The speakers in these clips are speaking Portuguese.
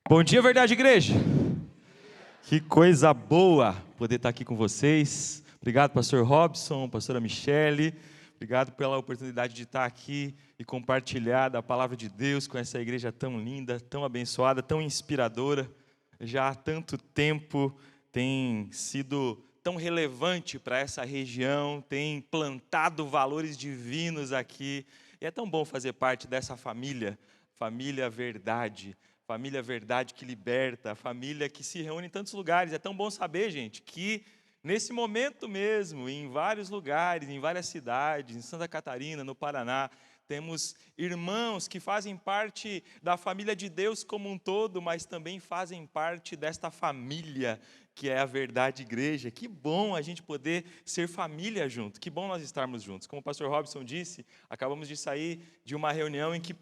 Bom dia, Verdade Igreja. Que coisa boa poder estar aqui com vocês. Obrigado, pastor Robson, pastora Michele. Obrigado pela oportunidade de estar aqui e compartilhar da palavra de Deus com essa igreja tão linda, tão abençoada, tão inspiradora. Já há tanto tempo tem sido tão relevante para essa região, tem plantado valores divinos aqui. E é tão bom fazer parte dessa família, família Verdade. Família Verdade que liberta, família que se reúne em tantos lugares. É tão bom saber, gente, que nesse momento mesmo, em vários lugares, em várias cidades, em Santa Catarina, no Paraná, temos irmãos que fazem parte da família de Deus como um todo, mas também fazem parte desta família que é a Verdade Igreja. Que bom a gente poder ser família junto, que bom nós estarmos juntos. Como o pastor Robson disse, acabamos de sair de uma reunião em que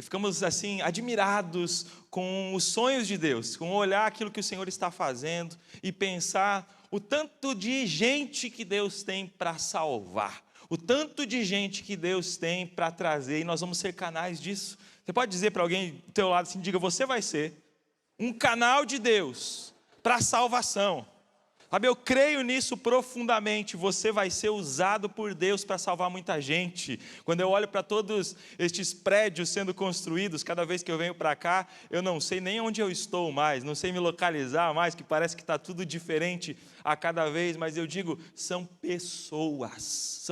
ficamos assim, admirados com os sonhos de Deus, com olhar aquilo que o Senhor está fazendo e pensar o tanto de gente que Deus tem para salvar, o tanto de gente que Deus tem para trazer, e nós vamos ser canais disso. Você pode dizer para alguém do teu lado assim, diga, você vai ser um canal de Deus para a salvação. Sabe, eu creio nisso profundamente. Você vai ser usado por Deus para salvar muita gente. Quando eu olho para todos estes prédios sendo construídos, cada vez que eu venho para cá, eu não sei nem onde eu estou mais, não sei me localizar mais, que parece que está tudo diferente a cada vez, mas eu digo, são pessoas,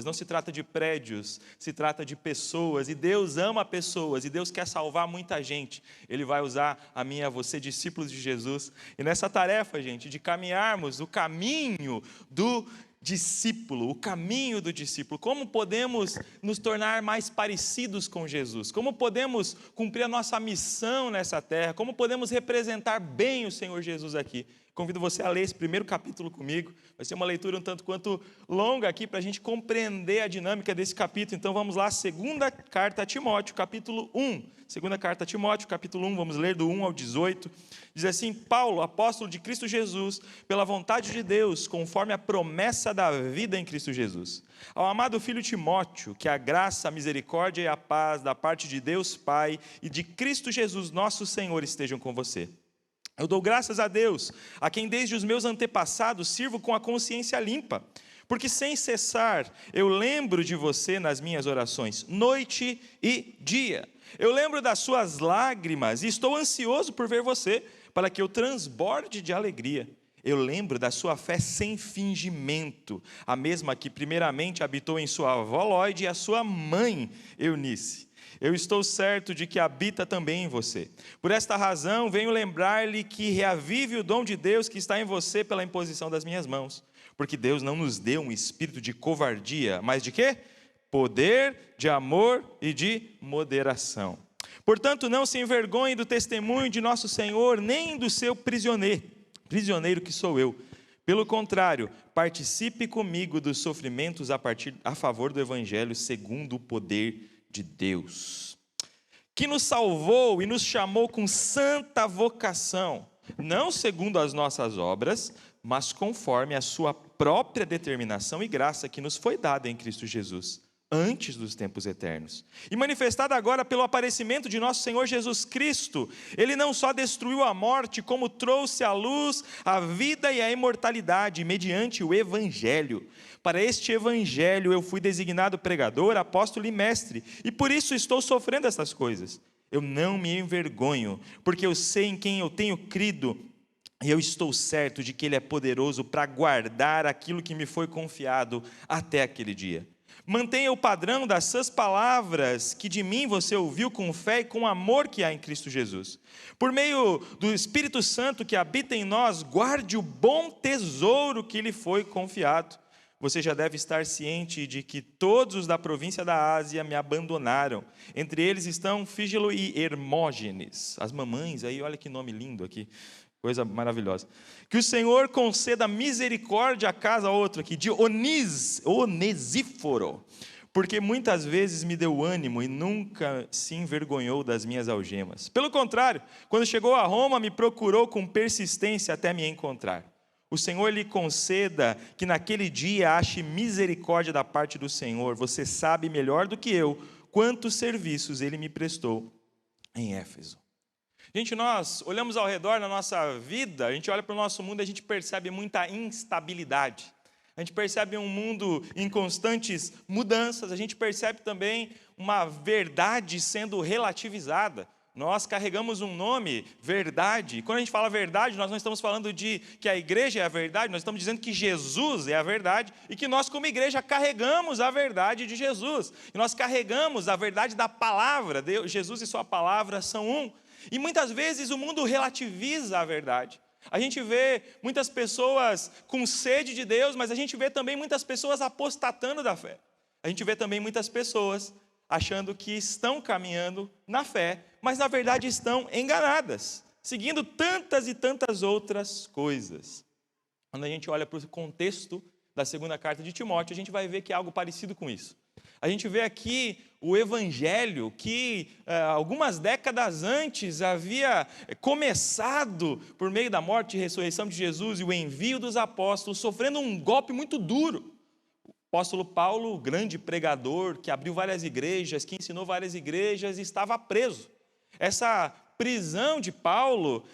não se trata de prédios, se trata de pessoas, e Deus ama pessoas, e Deus quer salvar muita gente. Ele vai usar a mim e a você, discípulos de Jesus, e nessa tarefa, gente, de caminharmos o caminho do discípulo, o caminho do discípulo, como podemos nos tornar mais parecidos com Jesus, como podemos cumprir a nossa missão nessa terra, como podemos representar bem o Senhor Jesus aqui. Convido você a ler esse primeiro capítulo comigo, vai ser uma leitura um tanto quanto longa aqui, para a gente compreender a dinâmica desse capítulo. Então vamos lá, segunda carta a Timóteo, capítulo 1, segunda carta a Timóteo, capítulo 1, vamos ler do 1 ao 18, diz assim: Paulo, apóstolo de Cristo Jesus, pela vontade de Deus, conforme a promessa da vida em Cristo Jesus, ao amado filho Timóteo, que a graça, a misericórdia e a paz da parte de Deus Pai e de Cristo Jesus, nosso Senhor, estejam com você. Eu dou graças a Deus, a quem desde os meus antepassados sirvo com a consciência limpa, porque sem cessar eu lembro de você nas minhas orações, noite e dia. Eu lembro das suas lágrimas e estou ansioso por ver você, para que eu transborde de alegria. Eu lembro da sua fé sem fingimento, a mesma que primeiramente habitou em sua avó Lóide e a sua mãe Eunice. Eu estou certo de que habita também em você. Por esta razão, venho lembrar-lhe que reavive o dom de Deus que está em você pela imposição das minhas mãos. Porque Deus não nos deu um espírito de covardia, mas de quê? Poder, de amor e de moderação. Portanto, não se envergonhe do testemunho de nosso Senhor, nem do seu prisioneiro que sou eu. Pelo contrário, participe comigo dos sofrimentos a favor do Evangelho, segundo o poder de Deus, que nos salvou e nos chamou com santa vocação, não segundo as nossas obras, mas conforme a sua própria determinação e graça que nos foi dada em Cristo Jesus, antes dos tempos eternos, e manifestada agora pelo aparecimento de nosso Senhor Jesus Cristo. Ele não só destruiu a morte, como trouxe à luz a vida e a imortalidade, mediante o Evangelho. Para este Evangelho eu fui designado pregador, apóstolo e mestre, e por isso estou sofrendo essas coisas. Eu não me envergonho, porque eu sei em quem eu tenho crido, e eu estou certo de que Ele é poderoso para guardar aquilo que me foi confiado até aquele dia. Mantenha o padrão das suas palavras que de mim você ouviu com fé e com amor que há em Cristo Jesus. Por meio do Espírito Santo que habita em nós, guarde o bom tesouro que lhe foi confiado. Você já deve estar ciente de que todos os da província da Ásia me abandonaram. Entre eles estão Fígelo e Hermógenes. As mamães aí, olha que nome lindo aqui. Coisa maravilhosa. Que o Senhor conceda misericórdia a casa outro aqui, de Onesíforo, porque muitas vezes me deu ânimo e nunca se envergonhou das minhas algemas. Pelo contrário, quando chegou a Roma, me procurou com persistência até me encontrar. O Senhor lhe conceda que naquele dia ache misericórdia da parte do Senhor. Você sabe melhor do que eu quantos serviços ele me prestou em Éfeso. Gente, nós olhamos ao redor na nossa vida, a gente olha para o nosso mundo e a gente percebe muita instabilidade. A gente percebe um mundo em constantes mudanças, a gente percebe também uma verdade sendo relativizada. Nós carregamos um nome, verdade, e quando a gente fala verdade, nós não estamos falando de que a igreja é a verdade, nós estamos dizendo que Jesus é a verdade e que nós como igreja carregamos a verdade de Jesus. E nós carregamos a verdade da palavra, Jesus e sua palavra são um. E muitas vezes o mundo relativiza a verdade. A gente vê muitas pessoas com sede de Deus, mas a gente vê também muitas pessoas apostatando da fé. A gente vê também muitas pessoas achando que estão caminhando na fé, mas na verdade estão enganadas, seguindo tantas e tantas outras coisas. Quando a gente olha para o contexto da segunda carta de Timóteo, a gente vai ver que é algo parecido com isso. A gente vê aqui o evangelho que algumas décadas antes havia começado por meio da morte e ressurreição de Jesus e o envio dos apóstolos, sofrendo um golpe muito duro. O apóstolo Paulo, grande pregador, que abriu várias igrejas, que ensinou várias igrejas, estava preso. Essa prisão de Paulo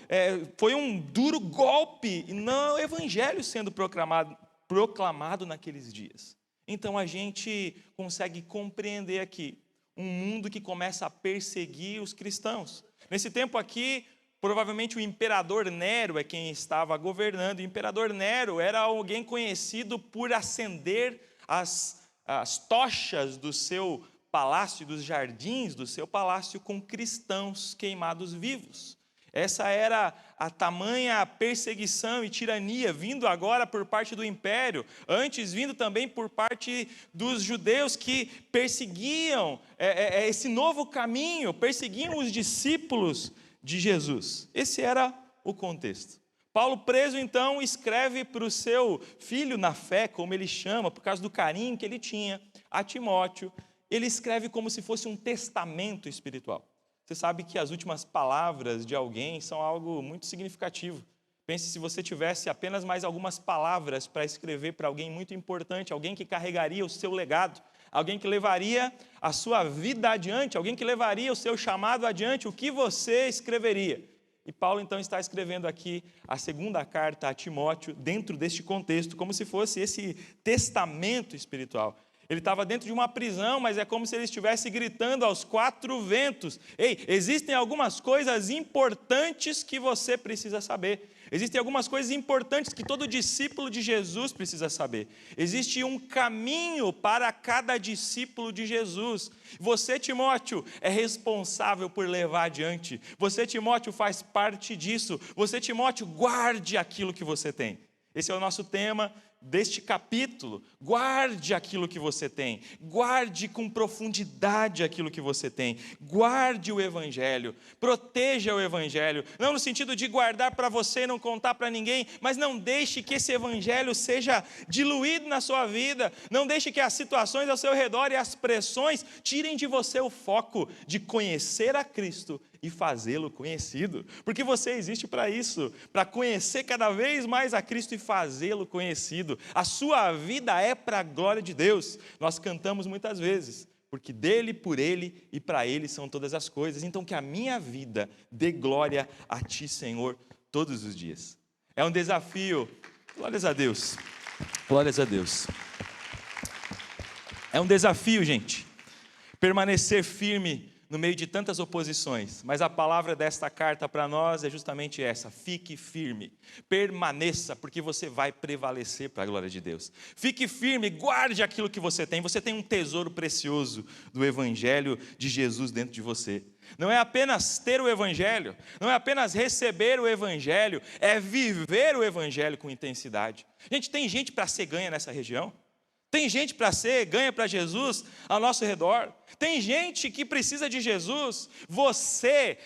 foi um duro golpe no evangelho sendo proclamado naqueles dias. Então a gente consegue compreender aqui um mundo que começa a perseguir os cristãos. Nesse tempo aqui, provavelmente o imperador Nero é quem estava governando. O imperador Nero era alguém conhecido por acender as tochas do seu palácio, dos jardins do seu palácio, com cristãos queimados vivos. Essa era a tamanha perseguição e tirania, vindo agora por parte do império, antes vindo também por parte dos judeus que perseguiam esse novo caminho, perseguiam os discípulos de Jesus. Esse era o contexto. Paulo, preso então, escreve para o seu filho na fé, como ele chama, por causa do carinho que ele tinha a Timóteo. Ele escreve como se fosse um testamento espiritual. Você sabe que as últimas palavras de alguém são algo muito significativo. Pense se você tivesse apenas mais algumas palavras para escrever para alguém muito importante, alguém que carregaria o seu legado, alguém que levaria a sua vida adiante, alguém que levaria o seu chamado adiante, o que você escreveria? E Paulo então está escrevendo aqui a segunda carta a Timóteo, dentro deste contexto, como se fosse esse testamento espiritual. Ele estava dentro de uma prisão, mas é como se ele estivesse gritando aos quatro ventos: ei, existem algumas coisas importantes que você precisa saber. Existem algumas coisas importantes que todo discípulo de Jesus precisa saber. Existe um caminho para cada discípulo de Jesus. Você, Timóteo, é responsável por levar adiante. Você, Timóteo, faz parte disso. Você, Timóteo, guarde aquilo que você tem. Esse é o nosso tema deste capítulo. Guarde aquilo que você tem, guarde com profundidade aquilo que você tem, guarde o evangelho, proteja o evangelho, não no sentido de guardar para você e não contar para ninguém, mas não deixe que esse evangelho seja diluído na sua vida, não deixe que as situações ao seu redor e as pressões tirem de você o foco de conhecer a Cristo e fazê-lo conhecido, porque você existe para isso, para conhecer cada vez mais a Cristo e fazê-lo conhecido. A sua vida é para a glória de Deus. Nós cantamos muitas vezes, porque dele, por ele e para ele são todas as coisas. Então que a minha vida dê glória a ti, Senhor, todos os dias. É um desafio. Glórias a Deus. Glórias a Deus. É um desafio, gente, permanecer firme no meio de tantas oposições, mas a palavra desta carta para nós é justamente essa: fique firme, permaneça, porque você vai prevalecer para a glória de Deus. Fique firme, guarde aquilo que você tem um tesouro precioso do Evangelho de Jesus dentro de você. Não é apenas ter o Evangelho, não é apenas receber o Evangelho, é viver o Evangelho com intensidade. Gente, tem gente para ser ganha nessa região? Tem gente para ser ganha para Jesus ao nosso redor. Tem gente que precisa de Jesus. Você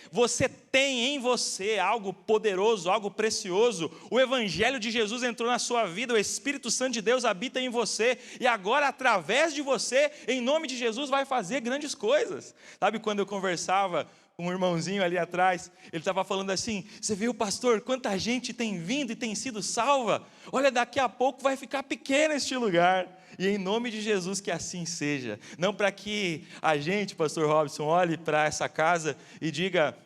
tem em você algo poderoso, algo precioso. O Evangelho de Jesus entrou na sua vida, o Espírito Santo de Deus habita em você. E agora, através de você, em nome de Jesus, vai fazer grandes coisas. Sabe quando eu conversava com um irmãozinho ali atrás, ele estava falando assim: você viu, pastor, quanta gente tem vindo e tem sido salva? Olha, daqui a pouco vai ficar pequeno este lugar. E em nome de Jesus que assim seja. Não para que a gente, pastor Robson, olhe para essa casa e diga: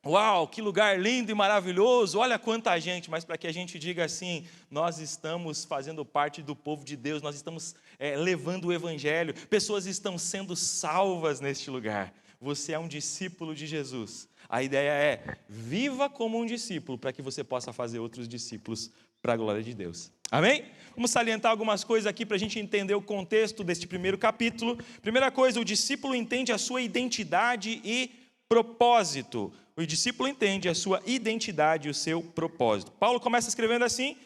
Uau, que lugar lindo e maravilhoso, olha quanta gente, mas para que a gente diga assim, nós estamos fazendo parte do povo de Deus, nós estamos levando o evangelho, pessoas estão sendo salvas neste lugar. Você é um discípulo de Jesus. A ideia é, viva como um discípulo, para que você possa fazer outros discípulos para a glória de Deus. Amém? Vamos salientar algumas coisas aqui para a gente entender o contexto deste primeiro capítulo. Primeira coisa, o discípulo entende a sua identidade e propósito. O discípulo entende a sua identidade e o seu propósito. Paulo começa escrevendo assim: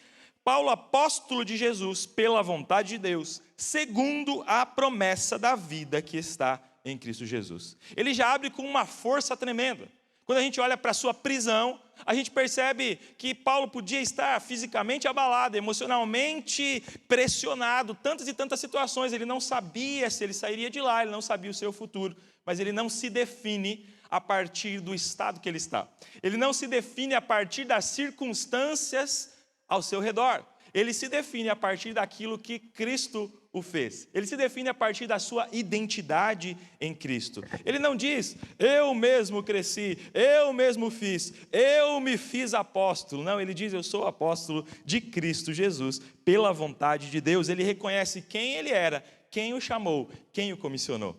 Paulo, apóstolo de Jesus, pela vontade de Deus, segundo a promessa da vida que está em Cristo Jesus. Ele já abre com uma força tremenda. Quando a gente olha para a sua prisão, a gente percebe que Paulo podia estar fisicamente abalado, emocionalmente pressionado, tantas e tantas situações. Ele não sabia se ele sairia de lá, ele não sabia o seu futuro, mas ele não se define a partir do estado que ele está. Ele não se define a partir das circunstâncias ao seu redor. Ele se define a partir daquilo que Cristo o fez. Ele se define a partir da sua identidade em Cristo. Ele não diz, eu mesmo cresci, eu mesmo fiz, eu me fiz apóstolo. Não, ele diz, eu sou apóstolo de Cristo Jesus, pela vontade de Deus. Ele reconhece quem ele era, quem o chamou, quem o comissionou.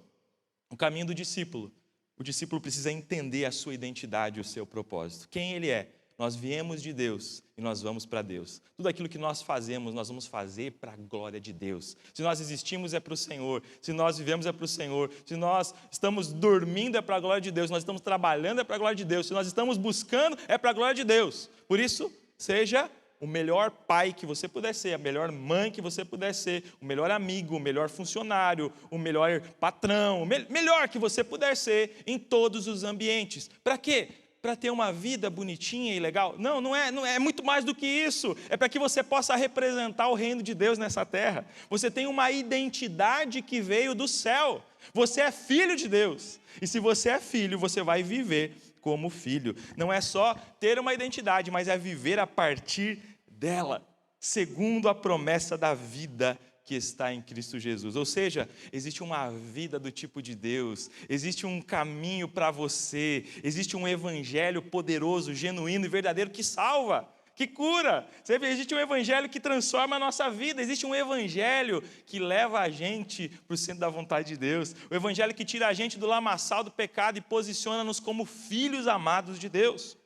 O caminho do discípulo. O discípulo precisa entender a sua identidade e o seu propósito. Quem ele é? Nós viemos de Deus e nós vamos para Deus. Tudo aquilo que nós fazemos, nós vamos fazer para a glória de Deus. Se nós existimos é para o Senhor, se nós vivemos é para o Senhor, se nós estamos dormindo é para a glória de Deus, se nós estamos trabalhando é para a glória de Deus, se nós estamos buscando é para a glória de Deus. Por isso, seja o melhor pai que você puder ser, a melhor mãe que você puder ser, o melhor amigo, o melhor funcionário, o melhor patrão, o melhor que você puder ser em todos os ambientes. Para quê? Para ter uma vida bonitinha e legal? Não é muito mais do que isso. É para que você possa representar o reino de Deus nessa terra. Você tem uma identidade que veio do céu. Você é filho de Deus. E se você é filho, você vai viver como filho. Não é só ter uma identidade, mas é viver a partir dela, segundo a promessa da vida que está em Cristo Jesus. Ou seja, existe uma vida do tipo de Deus, existe um caminho para você, existe um evangelho poderoso, genuíno e verdadeiro que salva, que cura. Existe um evangelho que transforma a nossa vida, existe um evangelho que leva a gente para o centro da vontade de Deus, o evangelho que tira a gente do lamaçal do pecado e posiciona-nos como filhos amados de Deus.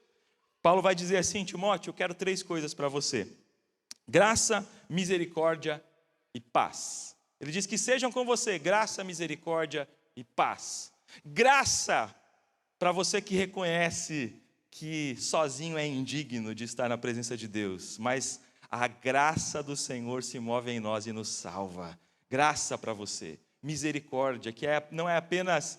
Paulo vai dizer assim, Timóteo, eu quero 3 coisas para você: graça, misericórdia e paz. Ele diz que sejam com você graça, misericórdia e paz. Graça para você que reconhece que sozinho é indigno de estar na presença de Deus, mas a graça do Senhor se move em nós e nos salva. Graça para você. Misericórdia, que não é apenas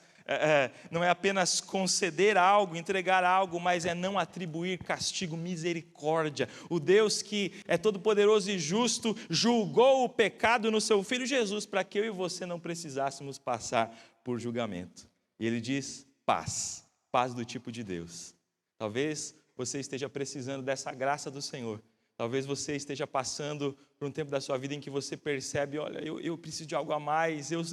conceder algo, entregar algo, mas é não atribuir castigo, misericórdia. O Deus que é todo-poderoso e justo julgou o pecado no seu Filho Jesus para que eu e você não precisássemos passar por julgamento. E ele diz paz, paz do tipo de Deus. Talvez você esteja precisando dessa graça do Senhor. Talvez você esteja passando por um tempo da sua vida em que você percebe, olha, eu preciso de algo a mais, eu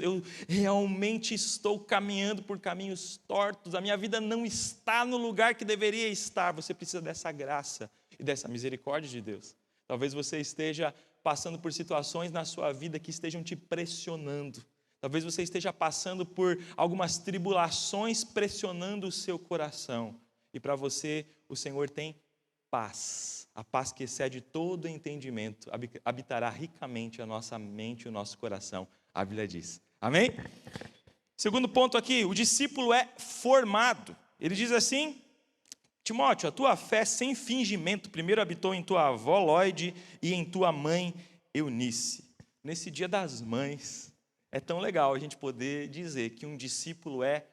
realmente estou caminhando por caminhos tortos, a minha vida não está no lugar que deveria estar. Você precisa dessa graça e dessa misericórdia de Deus. Talvez você esteja passando por situações na sua vida que estejam te pressionando. Talvez você esteja passando por algumas tribulações pressionando o seu coração. E para você, o Senhor tem paz. A paz que excede todo entendimento habitará ricamente a nossa mente e o nosso coração. A Bíblia diz. Amém? Segundo ponto aqui, o discípulo é formado. Ele diz assim, Timóteo, a tua fé sem fingimento primeiro habitou em tua avó Lóide e em tua mãe Eunice. Nesse dia das mães, é tão legal a gente poder dizer que um discípulo é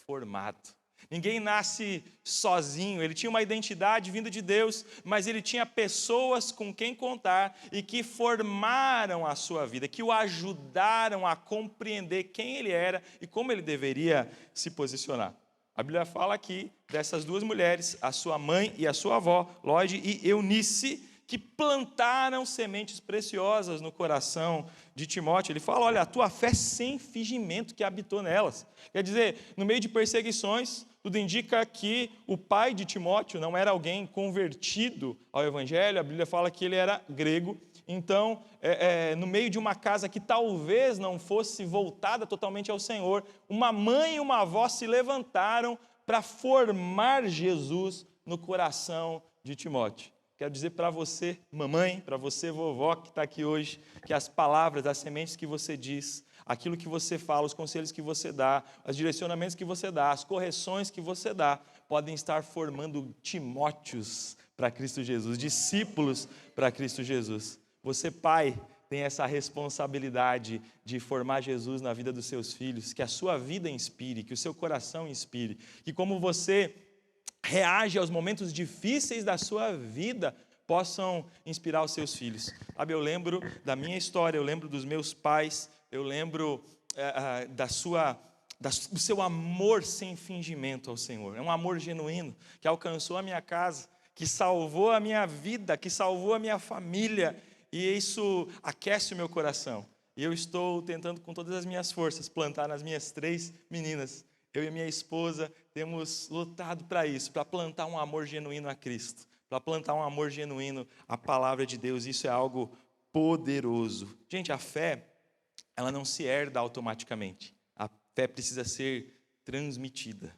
formado. Ninguém nasce sozinho, ele tinha uma identidade vinda de Deus, mas ele tinha pessoas com quem contar e que formaram a sua vida, que o ajudaram a compreender quem ele era e como ele deveria se posicionar. A Bíblia fala aqui dessas 2 mulheres, a sua mãe e a sua avó, Lóide e Eunice, que plantaram sementes preciosas no coração de Timóteo. Ele fala, olha, a tua fé sem fingimento que habitou nelas. Quer dizer, no meio de perseguições, Tudo indica que o pai de Timóteo não era alguém convertido ao evangelho, a Bíblia fala que ele era grego. Então, no meio de uma casa que talvez não fosse voltada totalmente ao Senhor, uma mãe e uma avó se levantaram para formar Jesus no coração de Timóteo. Quero dizer para você, mamãe, para você, vovó, que está aqui hoje, que as palavras, as sementes que você diz, aquilo que você fala, os conselhos que você dá, os direcionamentos que você dá, as correções que você dá, podem estar formando Timóteos para Cristo Jesus, discípulos para Cristo Jesus. Você, pai, tem essa responsabilidade de formar Jesus na vida dos seus filhos, que a sua vida inspire, que o seu coração inspire, que como você reage aos momentos difíceis da sua vida, possam inspirar os seus filhos. Sabe, eu lembro da minha história, eu lembro dos meus pais, eu lembro do seu amor sem fingimento ao Senhor. É um amor genuíno, que alcançou a minha casa, que salvou a minha vida, que salvou a minha família, e isso aquece o meu coração. E eu estou tentando com todas as minhas forças plantar nas minhas 3 meninas. Eu e minha esposa temos lutado para isso, para plantar um amor genuíno a Cristo, para plantar um amor genuíno à palavra de Deus. Isso é algo poderoso. Gente, a fé, ela não se herda automaticamente. A fé precisa ser transmitida.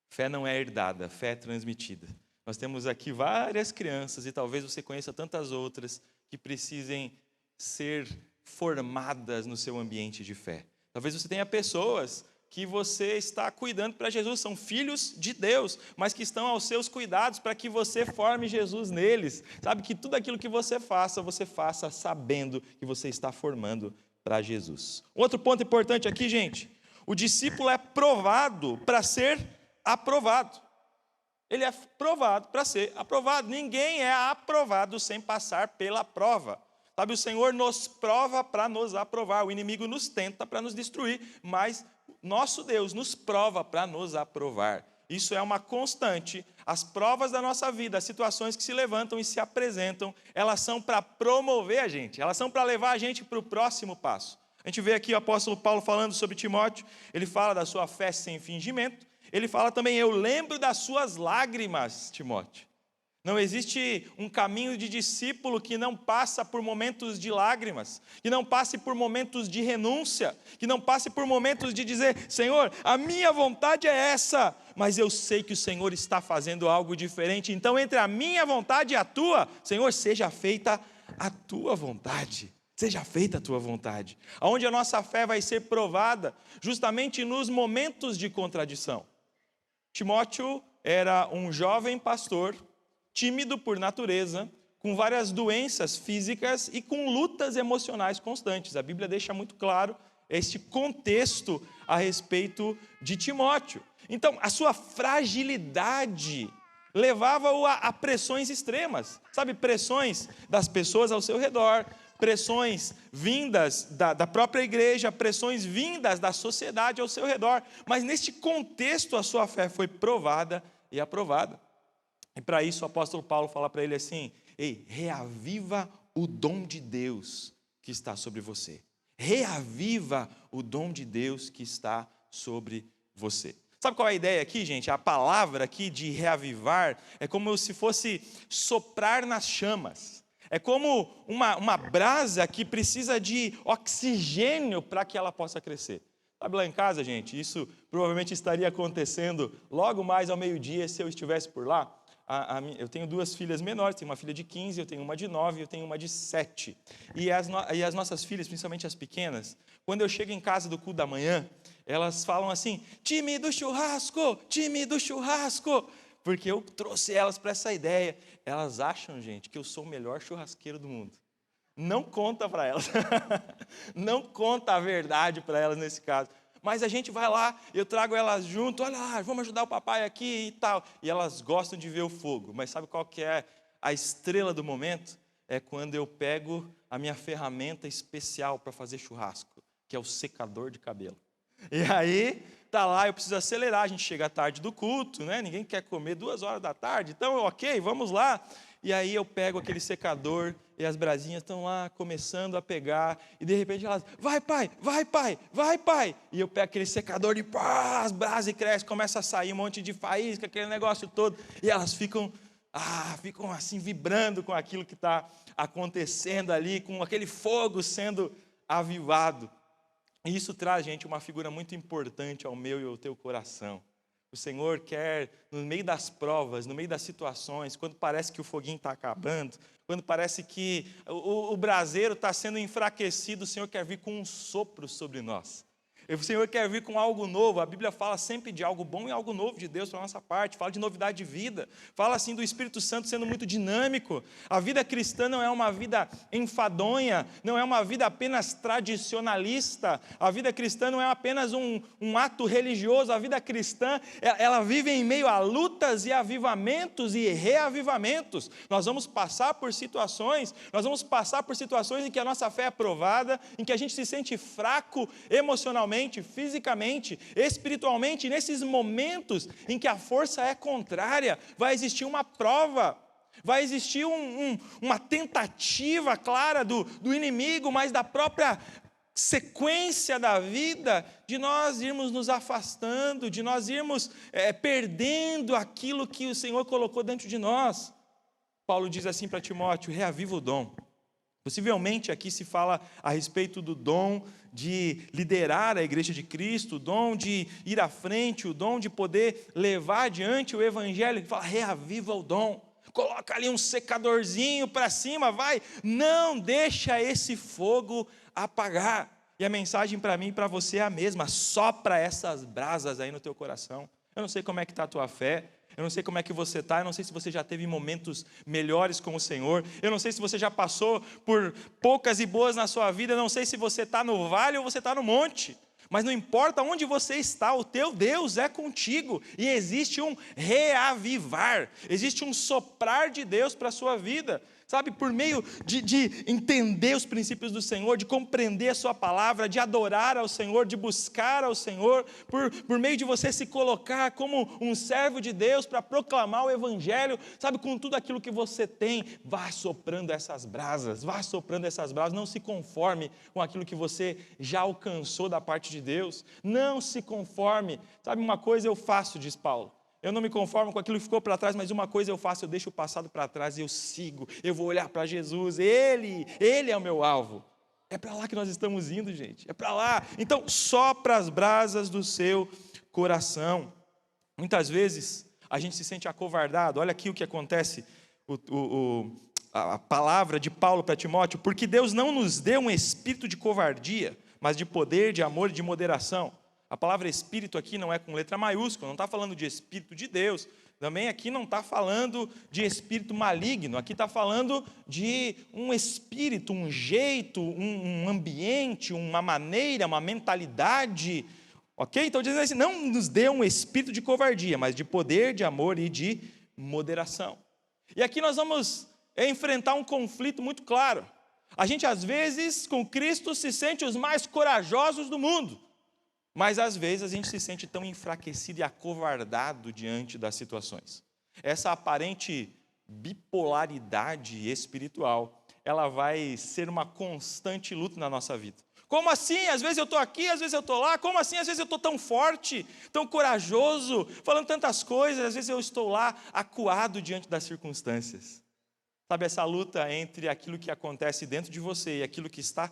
Fé não é herdada, fé é transmitida. Nós temos aqui várias crianças, e talvez você conheça tantas outras, que precisem ser formadas no seu ambiente de fé. Talvez você tenha pessoas que você está cuidando para Jesus, são filhos de Deus, mas que estão aos seus cuidados para que você forme Jesus neles. Sabe, que tudo aquilo que você faça sabendo que você está formando para Jesus. Outro ponto importante aqui, gente, o discípulo é provado para ser aprovado. Ele é provado para ser aprovado. Ninguém é aprovado sem passar pela prova. Sabe, o Senhor nos prova para nos aprovar. O inimigo nos tenta para nos destruir, mas nosso Deus nos prova para nos aprovar. Isso é uma constante. As provas da nossa vida, as situações que se levantam e se apresentam, elas são para promover a gente, elas são para levar a gente para o próximo passo. A gente vê aqui o apóstolo Paulo falando sobre Timóteo, ele fala da sua fé sem fingimento, ele fala também, eu lembro das suas lágrimas, Timóteo. Não existe um caminho de discípulo que não passa por momentos de lágrimas, que não passe por momentos de renúncia, que não passe por momentos de dizer, Senhor, a minha vontade é essa, mas eu sei que o Senhor está fazendo algo diferente, então entre a minha vontade e a tua, Senhor, seja feita a tua vontade. Seja feita a tua vontade. Onde a nossa fé vai ser provada, justamente nos momentos de contradição. Timóteo era um jovem pastor, tímido por natureza, com várias doenças físicas e com lutas emocionais constantes. A Bíblia deixa muito claro este contexto a respeito de Timóteo. Então, a sua fragilidade levava-o a pressões extremas, sabe, pressões das pessoas ao seu redor, pressões vindas da própria igreja, pressões vindas da sociedade ao seu redor. Mas neste contexto a sua fé foi provada e aprovada. E para isso o apóstolo Paulo fala para ele assim, ei, reaviva o dom de Deus que está sobre você. Reaviva o dom de Deus que está sobre você. Sabe qual é a ideia aqui, gente? A palavra aqui de reavivar é como se fosse soprar nas chamas. É como uma brasa que precisa de oxigênio para que ela possa crescer. Sabe, lá em casa, gente, isso provavelmente estaria acontecendo logo mais ao meio-dia se eu estivesse por lá. Eu tenho 2 filhas menores, tenho uma filha de 15, eu tenho uma de 9, eu tenho uma de 7. E as nossas filhas, principalmente as pequenas, quando eu chego em casa do culto da manhã, elas falam assim, time do churrasco, time do churrasco. Porque eu trouxe elas para essa ideia. Elas acham, gente, que eu sou o melhor churrasqueiro do mundo. Não conta para elas. Não conta a verdade para elas nesse caso. Mas a gente vai lá, eu trago elas junto, olha lá, vamos ajudar o papai aqui e tal. E elas gostam de ver o fogo. Mas sabe qual que é a estrela do momento? É quando eu pego a minha ferramenta especial para fazer churrasco, que é o secador de cabelo. E aí, tá lá, eu preciso acelerar, a gente chega tarde do culto, né? Ninguém quer comer 2 horas da tarde, então, ok, vamos lá. e aí eu pego aquele secador, e as brasinhas estão lá começando a pegar, e de repente elas, vai pai, vai pai, vai pai, e eu pego aquele secador e pá, as brasas crescem, começa a sair um monte de faísca, aquele negócio todo, e elas ficam assim vibrando com aquilo que está acontecendo ali, com aquele fogo sendo avivado. E isso traz, gente, uma figura muito importante ao meu e ao teu coração. O Senhor quer, no meio das provas, no meio das situações, quando parece que o foguinho está acabando, quando parece que o braseiro está sendo enfraquecido, o Senhor quer vir com um sopro sobre nós. O Senhor quer vir com algo novo. A Bíblia fala sempre de algo bom e algo novo de Deus para a nossa parte. Fala de novidade de vida. Fala assim do Espírito Santo sendo muito dinâmico. A vida cristã não é uma vida enfadonha, não é uma vida apenas tradicionalista. A vida cristã não é apenas um ato religioso. A vida cristã, ela vive em meio a lutas e avivamentos e reavivamentos. Nós vamos passar por situações em que a nossa fé é provada, em que a gente se sente fraco emocionalmente, fisicamente, espiritualmente. Nesses momentos em que a força é contrária, vai existir uma prova, vai existir uma tentativa clara do inimigo, mas da própria sequência da vida, de nós irmos nos afastando, de nós irmos perdendo aquilo que o Senhor colocou dentro de nós. Paulo diz assim para Timóteo: reaviva o dom. Possivelmente aqui se fala a respeito do dom de liderar a igreja de Cristo, o dom de ir à frente, o dom de poder levar adiante o evangelho. Ele fala: reaviva o dom, coloca ali um secadorzinho para cima, vai, não deixa esse fogo apagar. E a mensagem para mim e para você é a mesma: sopra essas brasas aí no teu coração. Eu não sei como é que está a tua fé, eu não sei como é que você está, eu não sei se você já teve momentos melhores com o Senhor, eu não sei se você já passou por poucas e boas na sua vida, eu não sei se você está no vale ou você está no monte, mas não importa onde você está, o teu Deus é contigo, e existe um reavivar, existe um soprar de Deus para a sua vida. Sabe, por meio de entender os princípios do Senhor, de compreender a sua palavra, de adorar ao Senhor, de buscar ao Senhor, por meio de você se colocar como um servo de Deus para proclamar o evangelho, sabe, com tudo aquilo que você tem, vá soprando essas brasas, não se conforme com aquilo que você já alcançou da parte de Deus, não se conforme. Sabe, uma coisa eu faço, diz Paulo, eu não me conformo com aquilo que ficou para trás, mas uma coisa eu faço: eu deixo o passado para trás e eu sigo, eu vou olhar para Jesus, Ele é o meu alvo. É para lá que nós estamos indo, gente, é para lá. Então, sopra as brasas do seu coração. Muitas vezes a gente se sente acovardado. Olha aqui o que acontece, a palavra de Paulo para Timóteo: porque Deus não nos deu um espírito de covardia, mas de poder, de amor e de moderação. A palavra espírito aqui não é com letra maiúscula, não está falando de espírito de Deus. Também aqui não está falando de espírito maligno, aqui está falando de um espírito, um jeito, um ambiente, uma maneira, uma mentalidade. Ok? Então dizendo assim: não nos dê um espírito de covardia, mas de poder, de amor e de moderação. E aqui nós vamos enfrentar um conflito muito claro. A gente às vezes com Cristo se sente os mais corajosos do mundo, mas às vezes a gente se sente tão enfraquecido e acovardado diante das situações. Essa aparente bipolaridade espiritual, ela vai ser uma constante luta na nossa vida. Como assim? Às vezes eu estou aqui, às vezes eu estou lá. Como assim? Às vezes eu estou tão forte, tão corajoso, falando tantas coisas. Às vezes eu estou lá acuado diante das circunstâncias. Sabe, essa luta entre aquilo que acontece dentro de você e aquilo que está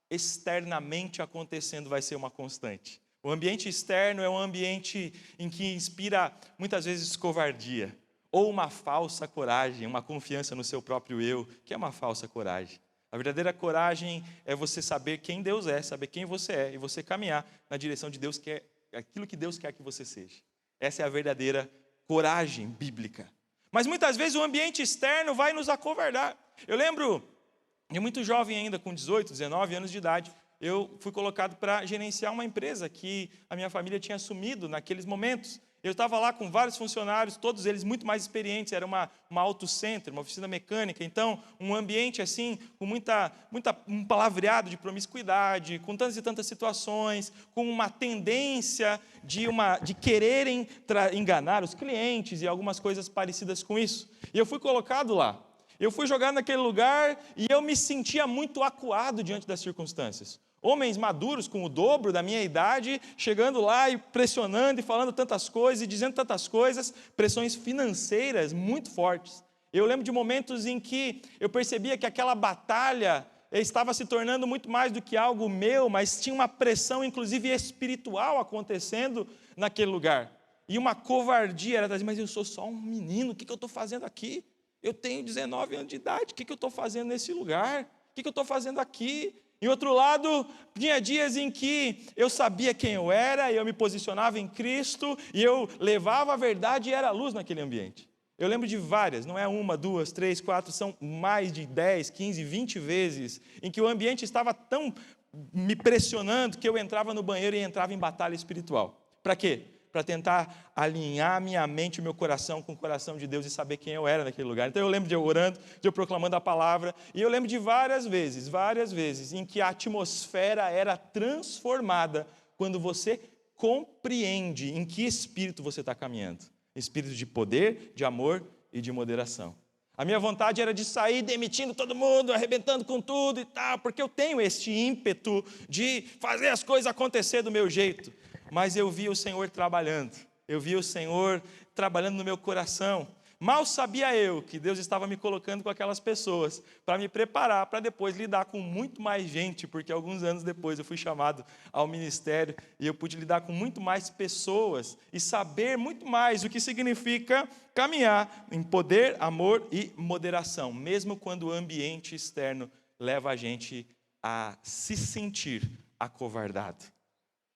externamente acontecendo vai ser uma constante. O ambiente externo é um ambiente em que inspira muitas vezes covardia, ou uma falsa coragem, uma confiança no seu próprio eu, que é uma falsa coragem. A verdadeira coragem é você saber quem Deus é, saber quem você é, e você caminhar na direção de Deus, que é aquilo que Deus quer que você seja. Essa é a verdadeira coragem bíblica. Mas muitas vezes o ambiente externo vai nos acovardar. Eu lembro, eu muito jovem ainda, com 18, 19 anos de idade, eu fui colocado para gerenciar uma empresa que a minha família tinha assumido naqueles momentos. Eu estava lá com vários funcionários, todos eles muito mais experientes, era uma auto center, uma oficina mecânica, então um ambiente assim, com um palavreado de promiscuidade, com tantas e tantas situações, com uma tendência de quererem enganar os clientes e algumas coisas parecidas com isso. E eu fui colocado lá, eu fui jogado naquele lugar e eu me sentia muito acuado diante das circunstâncias. Homens maduros, com o dobro da minha idade, chegando lá e pressionando e falando tantas coisas e dizendo tantas coisas, pressões financeiras muito fortes. Eu lembro de momentos em que eu percebia que aquela batalha estava se tornando muito mais do que algo meu, mas tinha uma pressão, inclusive espiritual, acontecendo naquele lugar. E uma covardia, era dizer, mas eu sou só um menino, o que eu estou fazendo aqui? Eu tenho 19 anos de idade, o que eu estou fazendo nesse lugar? O que eu estou fazendo aqui? Em outro lado, tinha dias em que eu sabia quem eu era, eu me posicionava em Cristo, e eu levava a verdade e era a luz naquele ambiente. Eu lembro de várias, não é uma, duas, três, quatro, são mais de 10, 15, 20 vezes, em que o ambiente estava tão me pressionando que eu entrava no banheiro e entrava em batalha espiritual. Para quê? Para tentar alinhar minha mente e meu coração com o coração de Deus e saber quem eu era naquele lugar. Então eu lembro de eu orando, de eu proclamando a palavra, e eu lembro de várias vezes, em que a atmosfera era transformada quando você compreende em que espírito você está caminhando. Espírito de poder, de amor e de moderação. A minha vontade era de sair demitindo todo mundo, arrebentando com tudo e tal, porque eu tenho este ímpeto de fazer as coisas acontecer do meu jeito. Mas eu via o Senhor trabalhando, eu via o Senhor trabalhando no meu coração. Mal sabia eu que Deus estava me colocando com aquelas pessoas para me preparar para depois lidar com muito mais gente, porque alguns anos depois eu fui chamado ao ministério e eu pude lidar com muito mais pessoas e saber muito mais o que significa caminhar em poder, amor e moderação, mesmo quando o ambiente externo leva a gente a se sentir acovardado.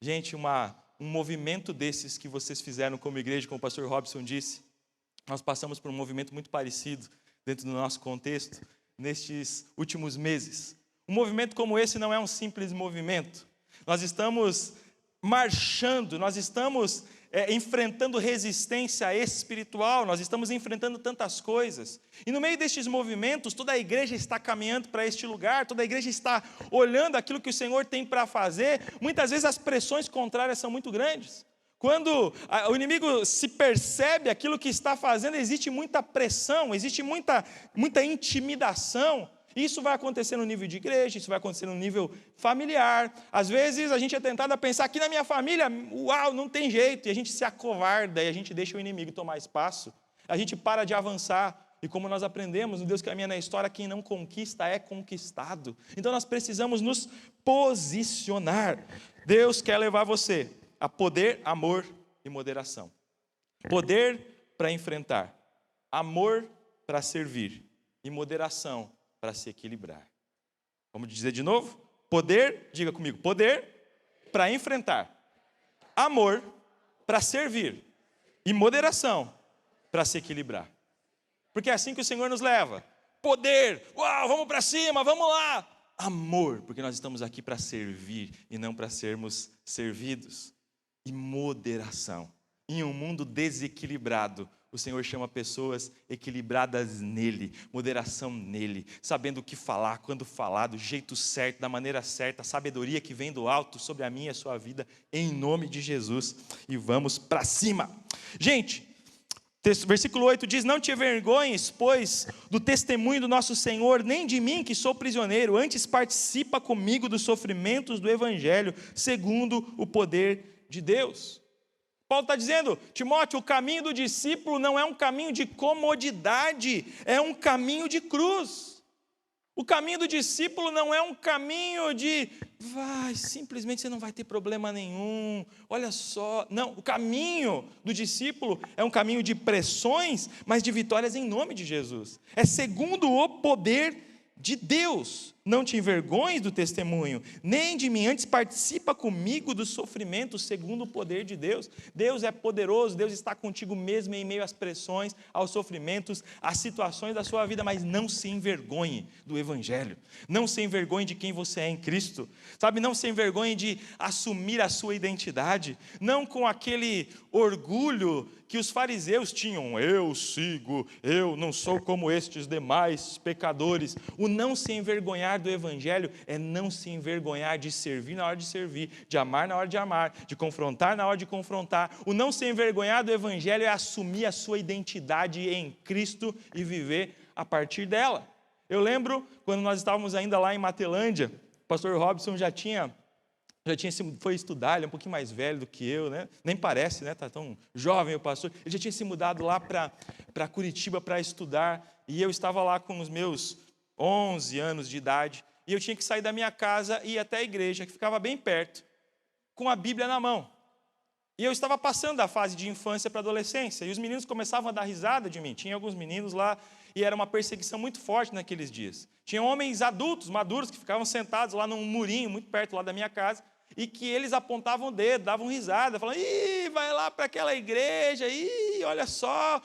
Gente, um movimento desses que vocês fizeram como igreja, como o pastor Robson disse, nós passamos por um movimento muito parecido dentro do nosso contexto nestes últimos meses. Um movimento como esse não é um simples movimento. Nós estamos marchando, nós estamos enfrentando resistência espiritual, nós estamos enfrentando tantas coisas. E no meio destes movimentos, toda a igreja está caminhando para este lugar, toda a igreja está olhando aquilo que o Senhor tem para fazer. Muitas vezes as pressões contrárias são muito grandes. Quando o inimigo se percebe aquilo que está fazendo, existe muita pressão, existe muita intimidação. Isso vai acontecer no nível de igreja, isso vai acontecer no nível familiar. Às vezes a gente é tentado a pensar, aqui na minha família, uau, não tem jeito. E a gente se acovarda e a gente deixa o inimigo tomar espaço. A gente para de avançar. E como nós aprendemos, no Deus que caminha na história, quem não conquista é conquistado. Então nós precisamos nos posicionar. Deus quer levar você a poder, amor e moderação. Poder para enfrentar, amor para servir e moderação para se equilibrar. Vamos dizer de novo? Poder, diga comigo, poder para enfrentar, amor para servir e moderação para se equilibrar. Porque é assim que o Senhor nos leva. Poder, uau, vamos para cima, vamos lá. Amor, porque nós estamos aqui para servir e não para sermos servidos. E moderação. Em um mundo desequilibrado, o Senhor chama pessoas equilibradas nele, moderação nele, sabendo o que falar, quando falar, do jeito certo, da maneira certa, a sabedoria que vem do alto sobre a minha e a sua vida, em nome de Jesus. E vamos para cima. Gente, versículo 8 diz, não te envergonhes, pois, do testemunho do nosso Senhor, nem de mim que sou prisioneiro, antes participa comigo dos sofrimentos do Evangelho, segundo o poder de Deus. Paulo está dizendo, Timóteo, o caminho do discípulo não é um caminho de comodidade, é um caminho de cruz. O caminho do discípulo não é um caminho de, simplesmente você não vai ter problema nenhum, olha só. Não, o caminho do discípulo é um caminho de pressões, mas de vitórias em nome de Jesus. É segundo o poder de Deus. Não te envergonhes do testemunho, nem de mim, antes participa comigo do sofrimento segundo o poder de Deus. Deus é poderoso, Deus está contigo mesmo em meio às pressões, aos sofrimentos, às situações da sua vida, mas não se envergonhe do Evangelho, não se envergonhe de quem você é em Cristo, sabe, não se envergonhe de assumir a sua identidade, não com aquele orgulho que os fariseus tinham, eu não sou como estes demais pecadores. O não se envergonhar do Evangelho é não se envergonhar de servir na hora de servir, de amar na hora de amar, de confrontar na hora de confrontar. O não se envergonhar do Evangelho é assumir a sua identidade em Cristo e viver a partir dela. Eu lembro quando nós estávamos ainda lá em Matelândia, o pastor Robson foi estudar, ele é um pouquinho mais velho do que eu, né? Nem parece, né? Está tão jovem o pastor. Ele já tinha se mudado lá para Curitiba para estudar, e eu estava lá com os meus 11 anos de idade, e eu tinha que sair da minha casa e ir até a igreja, que ficava bem perto, com a Bíblia na mão. E eu estava passando da fase de infância para adolescência, e os meninos começavam a dar risada de mim. Tinha alguns meninos lá, e era uma perseguição muito forte naqueles dias. Tinha homens adultos, maduros, que ficavam sentados lá num murinho, muito perto lá da minha casa, e que eles apontavam o dedo, davam risada, falando, vai lá para aquela igreja, olha só,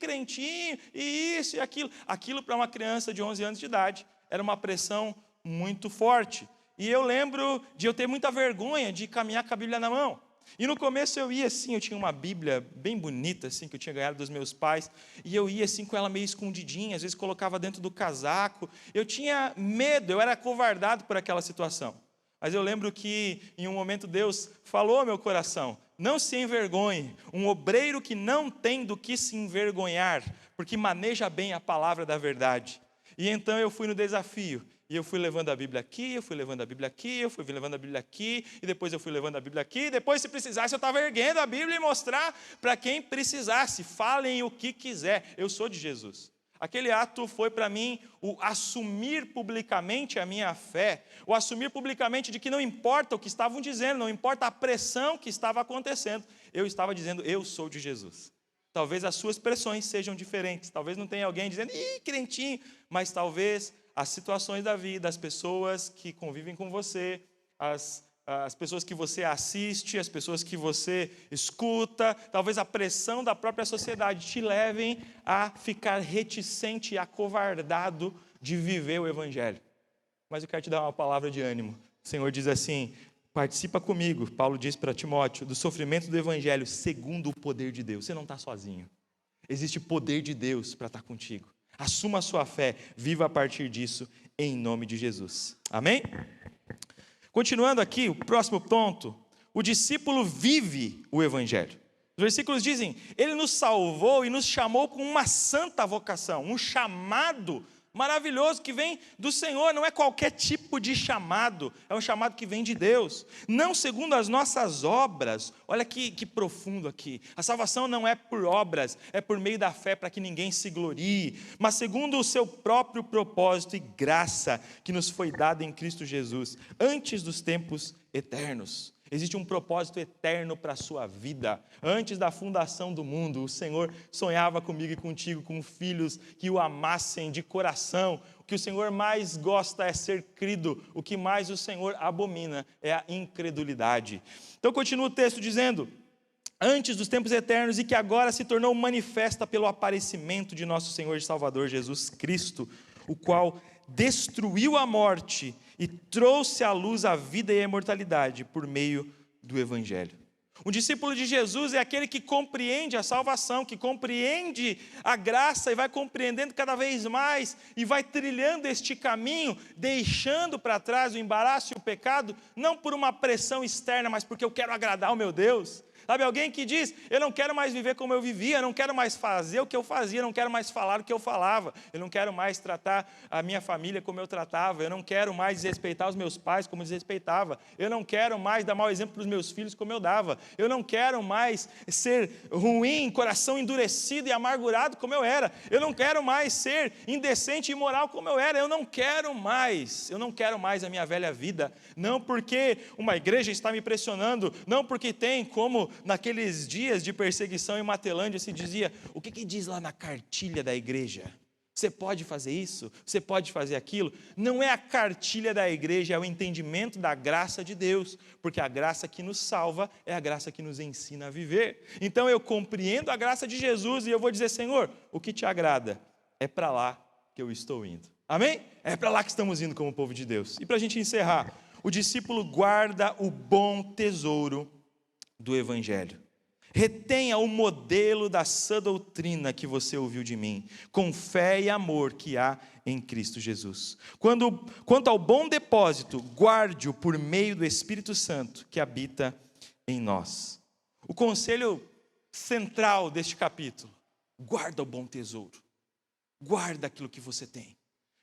crentinho, isso e aquilo. Aquilo para uma criança de 11 anos de idade era uma pressão muito forte. E eu lembro de eu ter muita vergonha de caminhar com a Bíblia na mão. E no começo eu ia assim, eu tinha uma Bíblia bem bonita, assim, que eu tinha ganhado dos meus pais, e eu ia assim com ela meio escondidinha, às vezes colocava dentro do casaco. Eu tinha medo, eu era acovardado por aquela situação. Mas eu lembro que em um momento Deus falou ao meu coração, não se envergonhe, um obreiro que não tem do que se envergonhar, porque maneja bem a palavra da verdade. E então eu fui no desafio, e eu fui levando a Bíblia aqui, eu fui levando a Bíblia aqui, eu fui levando a Bíblia aqui, e depois eu fui levando a Bíblia aqui, e depois se precisasse eu estava erguendo a Bíblia e mostrar para quem precisasse, falem o que quiser, eu sou de Jesus. Aquele ato foi para mim o assumir publicamente a minha fé, o assumir publicamente de que não importa o que estavam dizendo, não importa a pressão que estava acontecendo, eu estava dizendo, eu sou de Jesus. Talvez as suas pressões sejam diferentes, talvez não tenha alguém dizendo, crentinho, mas talvez as situações da vida, as pessoas que convivem com você, as pessoas que você assiste, as pessoas que você escuta, talvez a pressão da própria sociedade te levem a ficar reticente e acovardado de viver o Evangelho. Mas eu quero te dar uma palavra de ânimo. O Senhor diz assim, participa comigo, Paulo diz para Timóteo, do sofrimento do Evangelho segundo o poder de Deus. Você não está sozinho. Existe poder de Deus para estar contigo. Assuma a sua fé, viva a partir disso, em nome de Jesus. Amém? Continuando aqui, o próximo ponto, o discípulo vive o Evangelho. Os versículos dizem, ele nos salvou e nos chamou com uma santa vocação, um chamado maravilhoso que vem do Senhor, não é qualquer tipo de chamado, é um chamado que vem de Deus, não segundo as nossas obras. Olha que profundo aqui, a salvação não é por obras, é por meio da fé para que ninguém se glorie, mas segundo o seu próprio propósito e graça que nos foi dada em Cristo Jesus, antes dos tempos eternos. Existe um propósito eterno para a sua vida. Antes da fundação do mundo, o Senhor sonhava comigo e contigo, com filhos que o amassem de coração. O que o Senhor mais gosta é ser crido. O que mais o Senhor abomina é a incredulidade. Então continua o texto dizendo, antes dos tempos eternos, e que agora se tornou manifesta pelo aparecimento de nosso Senhor e Salvador Jesus Cristo, o qual destruiu a morte e trouxe à luz a vida e a imortalidade por meio do Evangelho. Um discípulo de Jesus é aquele que compreende a salvação, que compreende a graça e vai compreendendo cada vez mais e vai trilhando este caminho, deixando para trás o embaraço e o pecado, não por uma pressão externa, mas porque eu quero agradar ao meu Deus. Sabe, alguém que diz, eu não quero mais viver como eu vivia, eu não quero mais fazer o que eu fazia, eu não quero mais falar o que eu falava, eu não quero mais tratar a minha família como eu tratava, eu não quero mais desrespeitar os meus pais como desrespeitava, eu não quero mais dar mau exemplo para os meus filhos como eu dava, eu não quero mais ser ruim, coração endurecido e amargurado como eu era, eu não quero mais ser indecente e imoral como eu era, eu não quero mais a minha velha vida, não porque uma igreja está me pressionando, não porque tem como naqueles dias de perseguição em Matelândia se dizia, o que diz lá na cartilha da igreja? Você pode fazer isso, você pode fazer aquilo. Não é a cartilha da igreja, é o entendimento da graça de Deus, porque a graça que nos salva é a graça que nos ensina a viver. Então eu compreendo a graça de Jesus e eu vou dizer: Senhor, o que te agrada? É para lá que eu estou indo. Amém? É para lá que estamos indo como povo de Deus. E para a gente encerrar, o discípulo guarda o bom tesouro do Evangelho. Retenha o modelo da sã doutrina que você ouviu de mim, com fé e amor que há em Cristo Jesus. Quanto ao bom depósito, guarde-o por meio do Espírito Santo que habita em nós. O conselho central deste capítulo: guarda o bom tesouro. Guarda aquilo que você tem.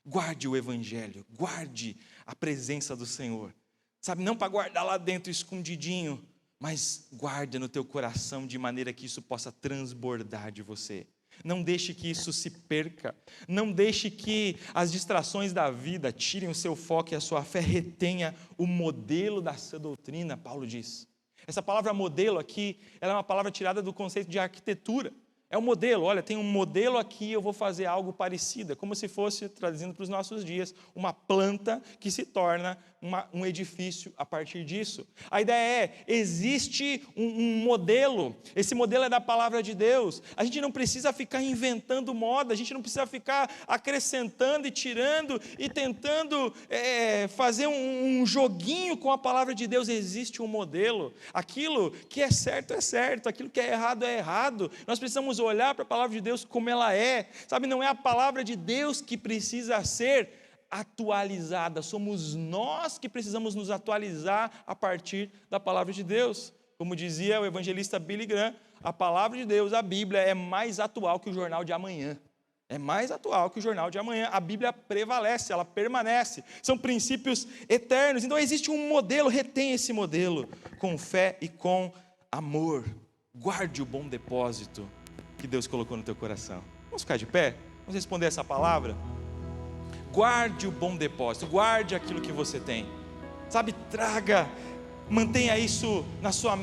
Guarde o Evangelho. Guarde a presença do Senhor. Sabe, não para guardar lá dentro escondidinho, mas guarde no teu coração de maneira que isso possa transbordar de você. Não deixe que isso se perca. Não deixe que as distrações da vida tirem o seu foco e a sua fé. Retenha o modelo da sã doutrina, Paulo diz. Essa palavra modelo aqui, ela é uma palavra tirada do conceito de arquitetura. É um modelo, olha, tem um modelo aqui, eu vou fazer algo parecido. É como se fosse, traduzindo para os nossos dias, uma planta que se torna um edifício a partir disso. A ideia é, existe um modelo, esse modelo é da palavra de Deus. A gente não precisa ficar inventando moda, a gente não precisa ficar acrescentando e tirando e tentando fazer um joguinho com a palavra de Deus. Existe um modelo, aquilo que é certo, aquilo que é errado. Nós precisamos olhar para a palavra de Deus como ela é, sabe, não é a palavra de Deus que precisa ser atualizada, somos nós que precisamos nos atualizar a partir da palavra de Deus. Como dizia o evangelista Billy Graham, a palavra de Deus, a Bíblia, é mais atual que o jornal de amanhã. É mais atual que o jornal de amanhã. A Bíblia prevalece, ela permanece. São princípios eternos. Então existe um modelo, retenha esse modelo com fé e com amor. Guarde o bom depósito que Deus colocou no teu coração. Vamos ficar de pé? Vamos responder essa palavra? Guarde o bom depósito, guarde aquilo que você tem. Sabe, traga, mantenha isso na sua mente.